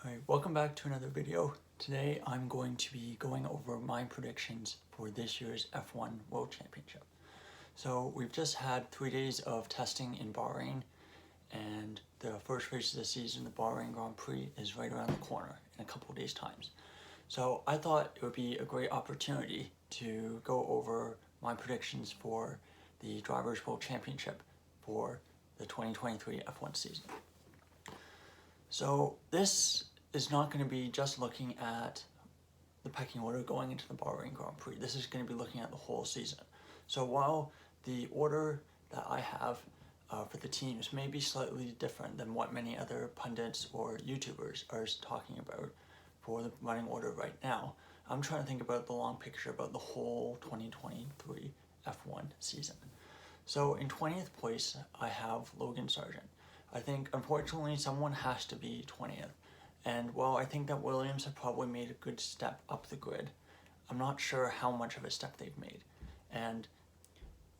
Alright, welcome back to another video. Today I'm going to be going over my predictions for this year's F1 World Championship. So we've just had 3 days of testing in Bahrain, and the first race of the season, the Bahrain Grand Prix, is right around the corner in a couple of days' time. So I thought it would be a great opportunity to go over my predictions for the Drivers' World Championship for the 2023 F1 season. So this is not going to be just looking at the pecking order going into the Bahrain Grand Prix. This is going to be looking at the whole season. So while the order that I have for the teams may be slightly different than what many other pundits or YouTubers are talking about for the running order right now, I'm trying to think about the long picture, about the whole 2023 F1 season. So in 20th place, I have Logan Sargent. I think, unfortunately, someone has to be 20th. And while I think that Williams have probably made a good step up the grid, I'm not sure how much of a step they've made. And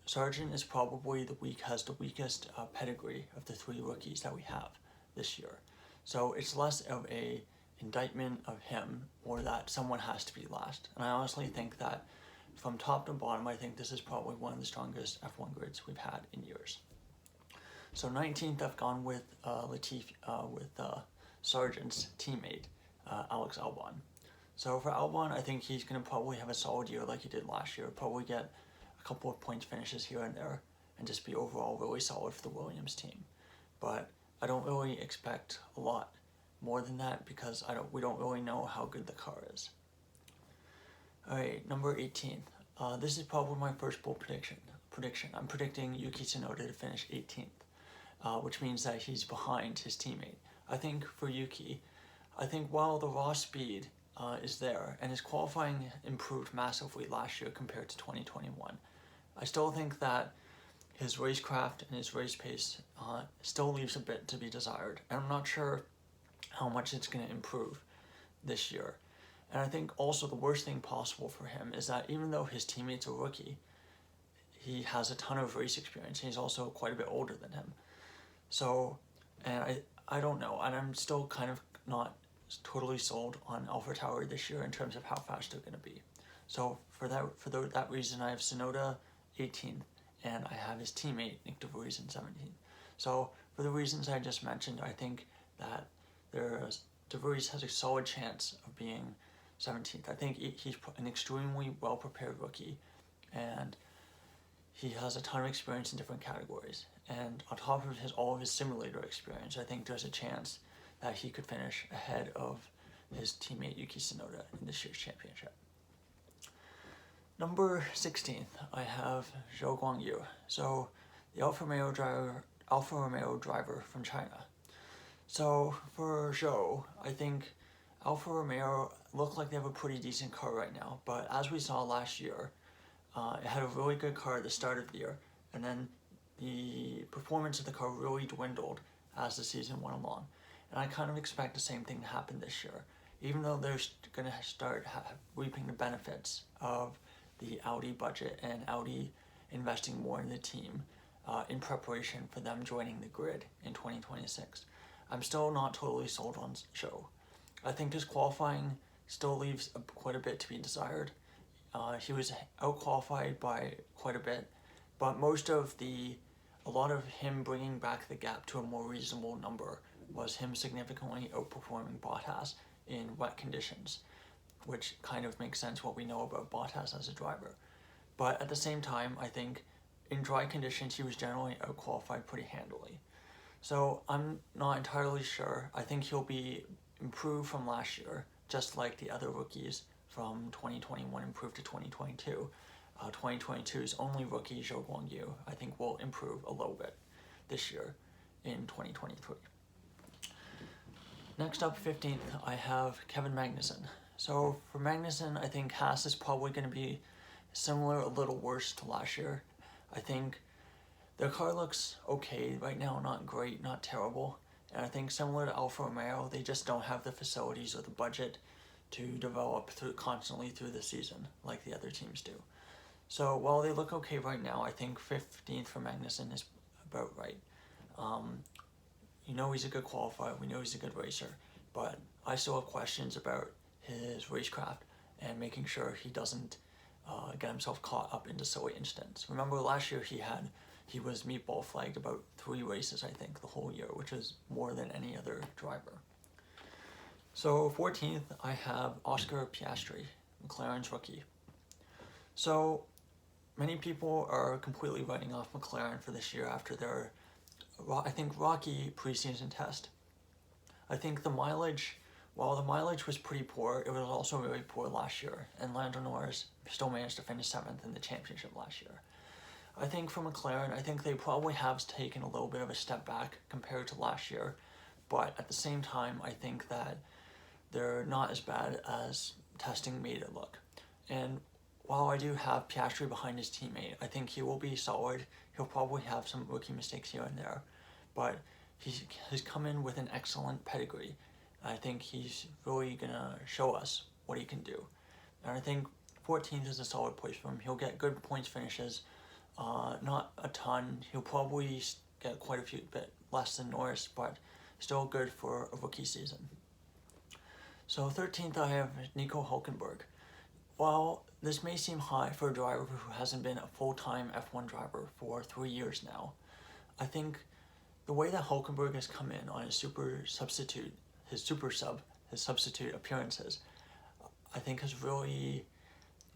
Sargent is probably has the weakest pedigree of the three rookies that we have this year. So it's less of a indictment of him or that someone has to be last. And I honestly think that from top to bottom, I think this is probably one of the strongest F1 grids we've had in years. So 19th, I've gone with Sargent's teammate, Alex Albon. So for Albon, I think he's going to probably have a solid year like he did last year. Probably get a couple of points finishes here and there and just be overall really solid for the Williams team. But I don't really expect a lot more than that because we don't really know how good the car is. Alright, number 18. This is probably my first bold prediction. I'm predicting Yuki Tsunoda to finish 18th. Which means that he's behind his teammate. I think for Yuki, while the raw speed is there and his qualifying improved massively last year compared to 2021, I still think that his racecraft and his race pace still leaves a bit to be desired. And I'm not sure how much it's going to improve this year. And I think also the worst thing possible for him is that even though his teammate's a rookie, he has a ton of race experience and he's also quite a bit older than him. So, and I don't know, and I'm still kind of not totally sold on AlphaTauri this year in terms of how fast they're going to be. So for that reason, I have Tsunoda 18th, and I have his teammate Nick De Vries in 17th. So for the reasons I just mentioned, I think that De Vries has a solid chance of being 17th. I think he's an extremely well-prepared rookie, and he has a ton of experience in different categories. And on top of all of his simulator experience, I think there's a chance that he could finish ahead of his teammate Yuki Tsunoda in this year's championship. Number 16th, I have Zhou Guanyu. So the Alfa Romeo driver from China. So for Zhou, I think Alfa Romeo look like they have a pretty decent car right now. But as we saw last year, it had a really good car at the start of the year, and then the performance of the car really dwindled as the season went along. And I kind of expect the same thing to happen this year, even though they're going to start reaping the benefits of the Audi budget and Audi investing more in the team in preparation for them joining the grid in 2026. I'm still not totally sold on Zhou. I think his qualifying still leaves quite a bit to be desired. He was out-qualified by quite a bit, but a lot of him bringing back the gap to a more reasonable number was him significantly outperforming Bottas in wet conditions, which kind of makes sense what we know about Bottas as a driver. But at the same time, I think in dry conditions, he was generally out-qualified pretty handily. So I'm not entirely sure. I think he'll be improved from last year, just like the other rookies from 2021 improved to 2022. 2022's only rookie, Zhou Guanyu, I think will improve a little bit this year in 2023. Next up, 15th, I have Kevin Magnussen. So for Magnussen, I think Haas is probably going to be similar, a little worse to last year. I think their car looks okay right now, not great, not terrible. And I think similar to Alfa Romeo, they just don't have the facilities or the budget to develop constantly through the season like the other teams do. So while they look okay right now, I think 15th for Magnussen is about right. You know he's a good qualifier, we know he's a good racer, but I still have questions about his racecraft and making sure he doesn't get himself caught up into silly incidents. Remember last year he was meatball flagged about 3 races, I think, the whole year, which is more than any other driver. So 14th, I have Oscar Piastri, McLaren's rookie. So many people are completely writing off McLaren for this year after their, I think, rocky preseason test. I think the mileage, while the mileage was pretty poor, it was also really poor last year, and Lando Norris still managed to finish 7th in the championship last year. I think for McLaren, I think they probably have taken a little bit of a step back compared to last year, but at the same time, I think that they're not as bad as testing made it look. And while I do have Piastri behind his teammate, I think he will be solid. He'll probably have some rookie mistakes here and there, but he's come in with an excellent pedigree. I think he's really gonna show us what he can do. And I think 14th is a solid place for him. He'll get good points finishes, not a ton. He'll probably get quite a few bit less than Norris, but still good for a rookie season. So 13th, I have Nico Hülkenberg. While this may seem high for a driver who hasn't been a full-time F1 driver for 3 years now, I think the way that Hülkenberg has come in on his substitute appearances, I think has really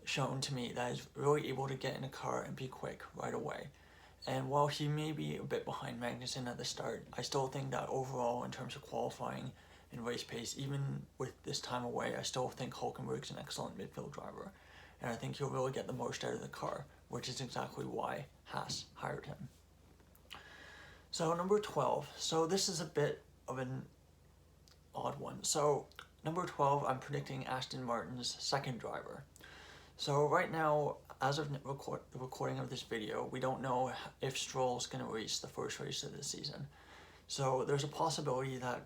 shown to me that he's really able to get in a car and be quick right away. And while he may be a bit behind Magnussen at the start, I still think that overall, in terms of qualifying and race pace, even with this time away, I still think Hülkenberg's an excellent midfield driver. And I think he'll really get the most out of the car, which is exactly why Haas hired him. So number 12. So this is a bit of an odd one. So number 12, I'm predicting Aston Martin's second driver. So right now, as of the recording of this video, we don't know if Stroll's going to race the first race of the season. So there's a possibility that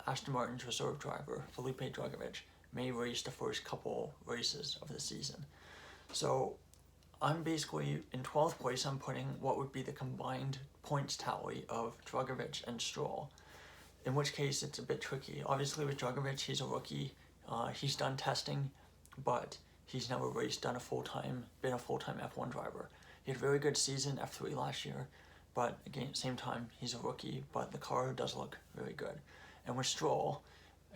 Aston Martin's reserve driver, Felipe Drugovich, may race the first couple races of the season. So I'm basically, in 12th place, I'm putting what would be the combined points tally of Drugovich and Stroll, in which case it's a bit tricky. Obviously with Drugovich, he's a rookie. He's done testing, but he's never been a full-time F1 driver. He had a very good season, F3 last year, but again, at the same time, he's a rookie, but the car does look very good. And with Stroll,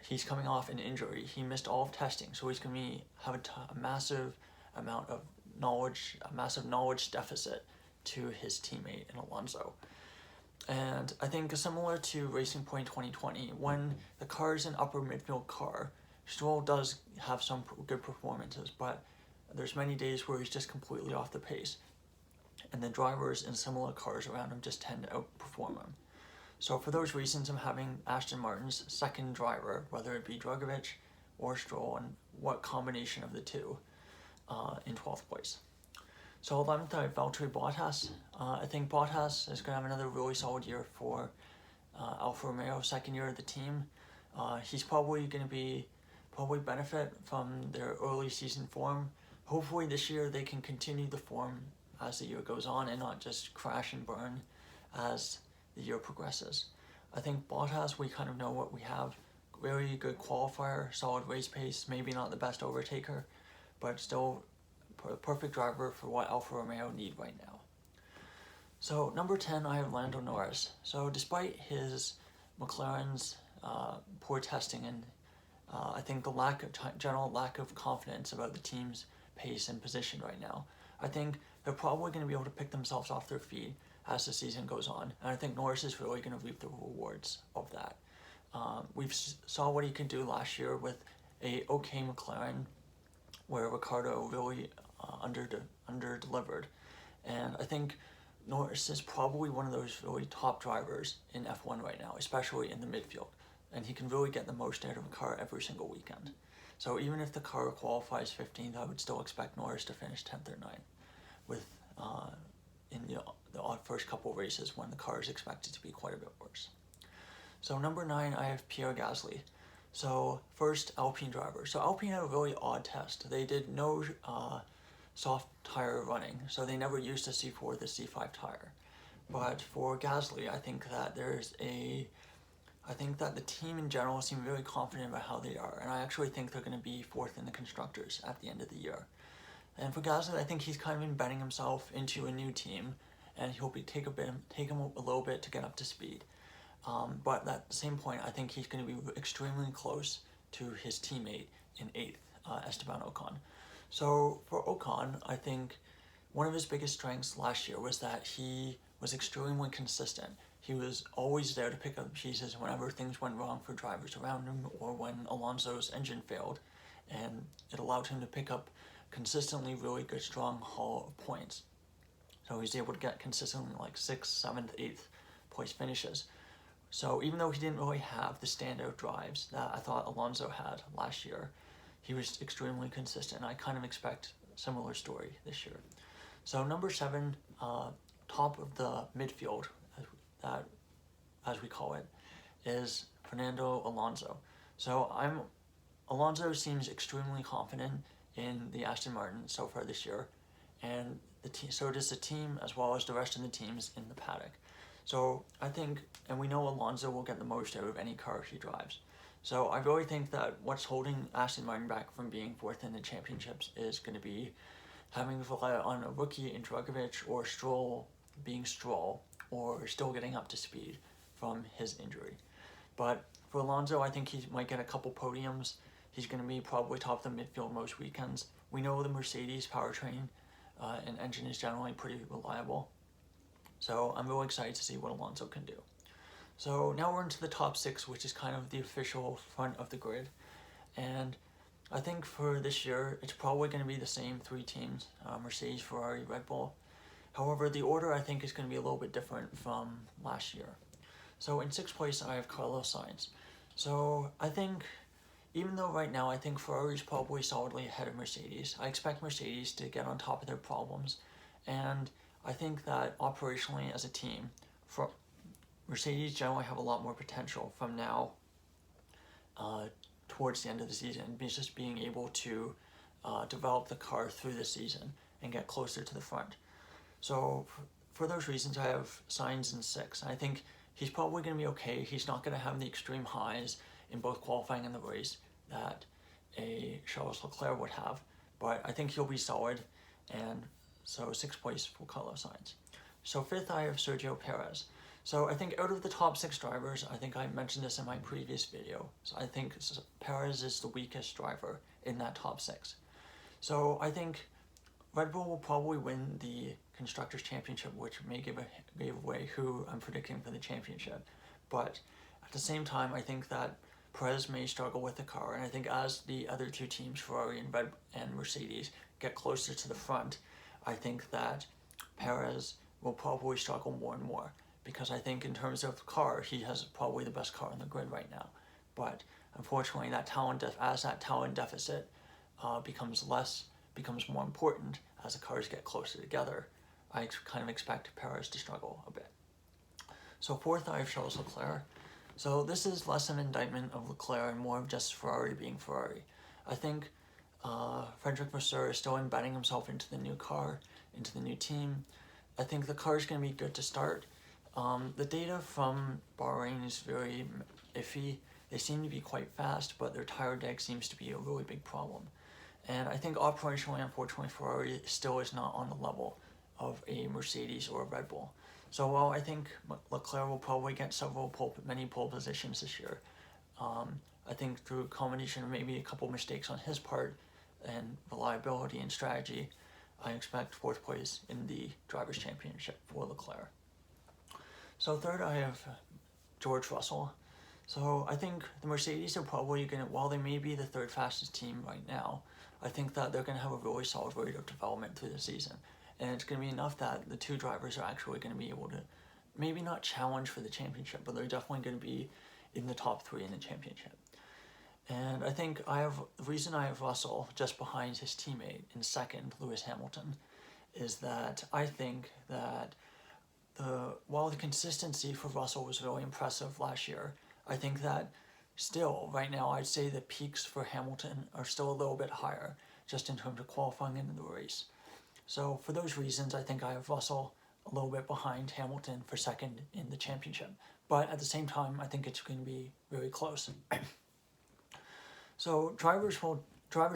he's coming off an injury. He missed all of testing, so he's going to have a massive amount of knowledge, a massive knowledge deficit to his teammate in Alonso. And I think similar to Racing Point 2020, when the car is an upper midfield car, Stroll does have some good performances, but there's many days where he's just completely off the pace. And the drivers in similar cars around him just tend to outperform him. So for those reasons, I'm having Aston Martin's second driver, whether it be Drugovich or Stroll, and what combination of the two, in 12th place. So 11th, I have Valtteri Bottas. I think Bottas is going to have another really solid year for Alfa Romeo, second year of the team. He's probably going to benefit from their early season form. Hopefully this year they can continue the form as the year goes on and not just crash and burn as the year progresses. I think Bottas, we kind of know what we have. Very good qualifier, solid race pace, maybe not the best overtaker, but still a perfect driver for what Alfa Romeo need right now. So number 10, I have Lando Norris. So despite his McLaren's poor testing and I think the general lack of confidence about the team's pace and position right now, I think they're probably going to be able to pick themselves off their feet as the season goes on. And I think Norris is really going to reap the rewards of that. We've saw what he could do last year with a okay McLaren, where Ricciardo really under-delivered. And I think Norris is probably one of those really top drivers in F1 right now, especially in the midfield. And he can really get the most out of a car every single weekend. So even if the car qualifies 15th, I would still expect Norris to finish 10th or 9th, with in the first couple races when the car is expected to be quite a bit worse. So number 9, I have Pierre Gasly. So first, Alpine driver. So Alpine had a really odd test. They did no soft tire running, so they never used the C4 or the C5 tire. But for Gasly, I think I think that the team in general seem very confident about how they are, and I actually think they're going to be 4th in the Constructors at the end of the year. And for Gasly, I think he's kind of embedding himself into a new team, and he'll take him a little bit to get up to speed. But at the same point, I think he's going to be extremely close to his teammate in 8th, Esteban Ocon. So for Ocon, I think one of his biggest strengths last year was that he was extremely consistent. He was always there to pick up pieces whenever things went wrong for drivers around him or when Alonso's engine failed, and it allowed him to pick up consistently really good, strong haul of points. So he's able to get consistently like 6th, 7th, 8th place finishes. So even though he didn't really have the standout drives that I thought Alonso had last year, he was extremely consistent. I kind of expect a similar story this year. So number 7, top of the midfield, as we call it, is Fernando Alonso. So Alonso seems extremely confident in the Aston Martin so far this year, and so does the team as well as the rest of the teams in the paddock. So I think, and we know Alonso will get the most out of any car he drives. So I really think that what's holding Aston Martin back from being 4th in the championships is going to be having to rely on a rookie in Drugovich or Stroll being Stroll, or still getting up to speed from his injury. But for Alonso, I think he might get a couple podiums. He's going to be probably top of the midfield most weekends. We know the Mercedes powertrain and engine is generally pretty reliable. So I'm really excited to see what Alonso can do. So now we're into the top 6, which is kind of the official front of the grid. And I think for this year, it's probably going to be the same 3 teams, Mercedes, Ferrari, Red Bull. However, the order I think is going to be a little bit different from last year. So in 6th place, I have Carlos Sainz. So I think, even though right now I think Ferrari is probably solidly ahead of Mercedes, I expect Mercedes to get on top of their problems. And I think that operationally as a team, Mercedes generally have a lot more potential from now towards the end of the season, just being able to develop the car through the season and get closer to the front. So for those reasons, I have Sainz in 6. I think he's probably going to be okay. He's not going to have the extreme highs in both qualifying and the race that a Charles Leclerc would have, but I think he'll be solid, and so 6th place for Carlos Sainz. So 5th, I have Sergio Perez. So I think out of the top 6 drivers, I think I mentioned this in my previous video, so I think Perez is the weakest driver in that top 6. So I think Red Bull will probably win the Constructors' Championship, which may give away who I'm predicting for the championship. But at the same time, I think that Perez may struggle with the car, and I think as the other 2 teams, Ferrari and Mercedes, get closer to the front, I think that Perez will probably struggle more and more, because I think in terms of car, he has probably the best car on the grid right now. But unfortunately, as that talent deficit becomes more important as the cars get closer together, I kind of expect Perez to struggle a bit. So 4th, I have Charles Leclerc. So this is less an indictment of Leclerc and more of just Ferrari being Ferrari. I think Frederic Vasseur is still embedding himself into the new car, into the new team. I think the car is going to be good to start. The data from Bahrain is very iffy. They seem to be quite fast, but their tire deck seems to be a really big problem. And I think operationally, unfortunately, Ferrari still is not on the level of a Mercedes or a Red Bull. So while I think Leclerc will probably get many pole positions this year, I think through a combination of maybe a couple mistakes on his part and reliability and strategy, I expect 4th place in the Drivers' Championship for Leclerc. So 3rd, I have George Russell. So I think the Mercedes are probably going to, while they may be the 3rd fastest team right now, I think that they're going to have a really solid rate of development through the season. And it's going to be enough that the 2 drivers are actually going to be able to maybe not challenge for the championship, but they're definitely going to be in the top 3 in the championship. And I think the reason I have Russell just behind his teammate in 2nd, Lewis Hamilton, is that I think that while the consistency for Russell was really impressive last year, I think that still, right now, I'd say the peaks for Hamilton are still a little bit higher, just in terms of qualifying into the race. So for those reasons, I think I have Russell a little bit behind Hamilton for 2nd in the championship. but at the same time, I think it's going to be very close. So Drivers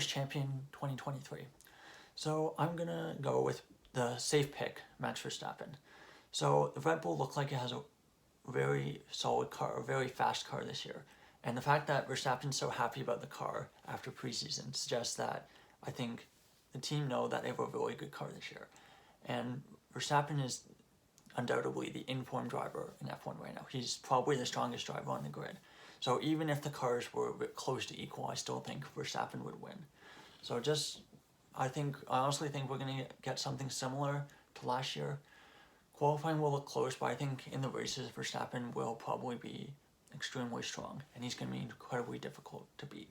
Champion 2023. So I'm gonna go with the safe pick, Max Verstappen. So the Red Bull looked like it has a very solid car, a very fast car this year. And the fact that Verstappen's so happy about the car after preseason suggests that I think the team know that they have a really good car this year. And Verstappen is undoubtedly the informed driver in F1 right now. He's probably the strongest driver on the grid. So even if the cars were a bit close to equal, I still think Verstappen would win. So I honestly think we're going to get something similar to last year. Qualifying will look close, but I think in the races, Verstappen will probably be extremely strong, and he's going to be incredibly difficult to beat.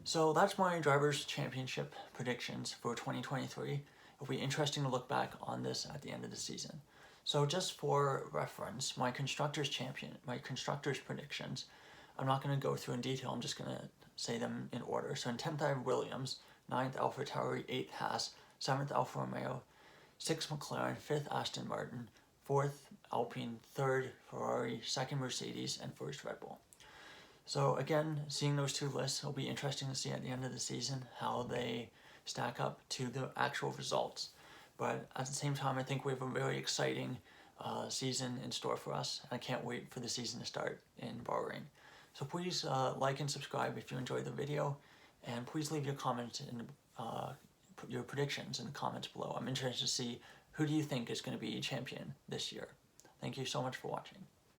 So that's my Drivers' Championship predictions for 2023. It'll be interesting to look back on this at the end of the season. So just for reference, my Constructors' predictions, I'm not going to go through in detail, I'm just going to say them in order. So in 10th I have Williams, 9th AlphaTauri, 8th Haas, 7th Alfa Romeo, 6th McLaren, 5th Aston Martin, 4th Alpine, 3rd Ferrari, 2nd Mercedes, and 1st Red Bull. So again, seeing those two lists, it'll be interesting to see at the end of the season how they stack up to the actual results. But at the same time, I think we have a very exciting season in store for us. And I can't wait for the season to start in Bahrain. So please like and subscribe if you enjoyed the video. And please leave your comments and your predictions in the comments below. I'm interested to see who do you think is going to be champion this year. Thank you so much for watching.